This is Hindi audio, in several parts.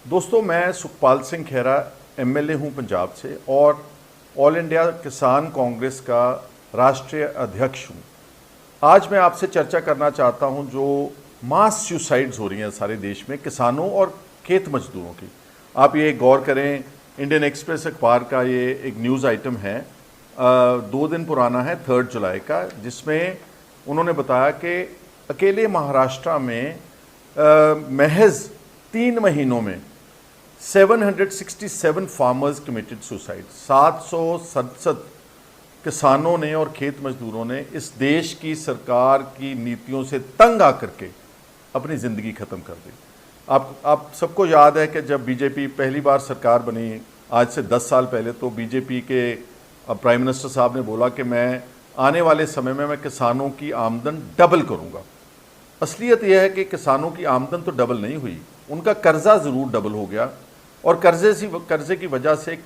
दोस्तों, मैं सुखपाल सिंह खेरा एमएलए हूं पंजाब से और ऑल इंडिया किसान कांग्रेस का राष्ट्रीय अध्यक्ष हूं। आज मैं आपसे चर्चा करना चाहता हूं जो मास सुसाइड्स हो रही हैं सारे देश में किसानों और खेत मजदूरों की। आप ये गौर करें, इंडियन एक्सप्रेस अखबार का ये एक न्यूज़ आइटम है, 2 दिन पुराना है, 3 जुलाई का, जिसमें उन्होंने बताया कि अकेले महाराष्ट्र में महज 3 महीनों में 767 फार्मर्स कमिटेड सुसाइड। 767 किसानों ने और खेत मजदूरों ने इस देश की सरकार की नीतियों से तंग आकर के अपनी ज़िंदगी ख़त्म कर दी। आप सबको याद है कि जब बीजेपी पहली बार सरकार बनी आज से 10 साल पहले, तो बीजेपी के प्राइम मिनिस्टर साहब ने बोला कि मैं आने वाले समय में मैं किसानों की आमदन डबल करूंगा। असलियत यह है कि किसानों की आमदन तो डबल नहीं हुई, उनका कर्जा ज़रूर डबल हो गया और कर्जे की वजह से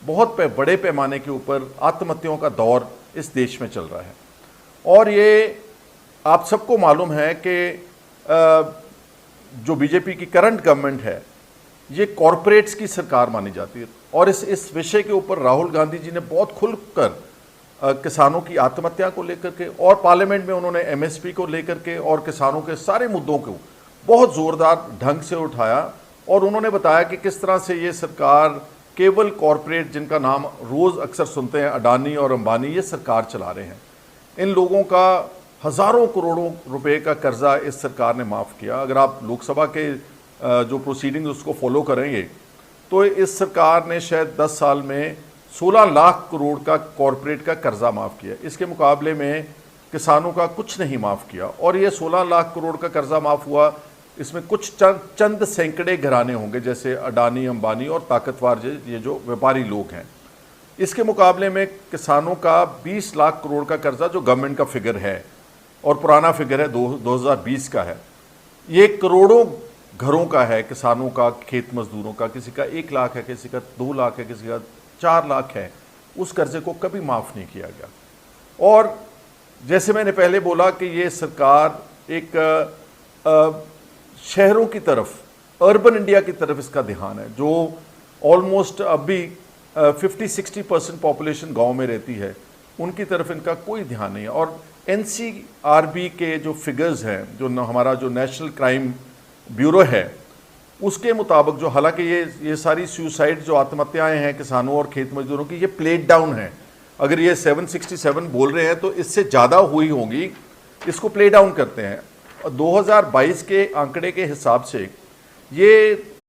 बहुत बड़े पैमाने के ऊपर आत्महत्याओं का दौर इस देश में चल रहा है। और ये आप सबको मालूम है कि जो बीजेपी की करंट गवर्नमेंट है ये कॉरपोरेट्स की सरकार मानी जाती है और इस विषय के ऊपर राहुल गांधी जी ने बहुत खुलकर किसानों की आत्महत्या को लेकर के और पार्लियामेंट में उन्होंने एमएसपी को लेकर के और किसानों के सारे मुद्दों को बहुत ज़ोरदार ढंग से उठाया और उन्होंने बताया कि किस तरह से ये सरकार केवल कॉरपोरेट, जिनका नाम रोज़ अक्सर सुनते हैं, अडानी और अंबानी, ये सरकार चला रहे हैं। इन लोगों का हज़ारों करोड़ों रुपए का कर्जा इस सरकार ने माफ़ किया। अगर आप लोकसभा के जो प्रोसीडिंग्स उसको फॉलो करेंगे तो इस सरकार ने शायद 10 साल में 16 लाख करोड़ का कॉरपोरेट का कर्जा माफ़ किया। इसके मुकाबले में किसानों का कुछ नहीं माफ़ किया। और ये 16 लाख करोड़ का कर्जा माफ़ हुआ, इसमें कुछ चंद सैकड़े घराने होंगे जैसे अडानी, अंबानी और ताकतवर ये जो व्यापारी लोग हैं। इसके मुकाबले में किसानों का 20 लाख करोड़ का कर्जा, जो गवर्नमेंट का फिगर है और पुराना फिगर है 2020 का है, ये करोड़ों घरों का है किसानों का, खेत मजदूरों का। किसी का 1 लाख है, किसी का 2 लाख है, किसी का 4 लाख है। उस कर्जे को कभी माफ़ नहीं किया गया। और जैसे मैंने पहले बोला कि ये सरकार एक शहरों की तरफ, अर्बन इंडिया की तरफ इसका ध्यान है, जो ऑलमोस्ट अभी 50-60% पॉपुलेशन गांव में रहती है, उनकी तरफ इनका कोई ध्यान नहीं है। और एनसीआरबी के जो फिगर्स हैं, जो हमारा जो नेशनल क्राइम ब्यूरो है, उसके मुताबिक जो, हालांकि ये सारी सुसाइड जो आत्महत्याएं हैं किसानों और खेत मजदूरों की, ये प्लेट डाउन है। अगर ये 767 बोल रहे हैं तो इससे ज़्यादा हुई होंगी, इसको प्ले डाउन करते हैं। 2022 के आंकड़े के हिसाब से ये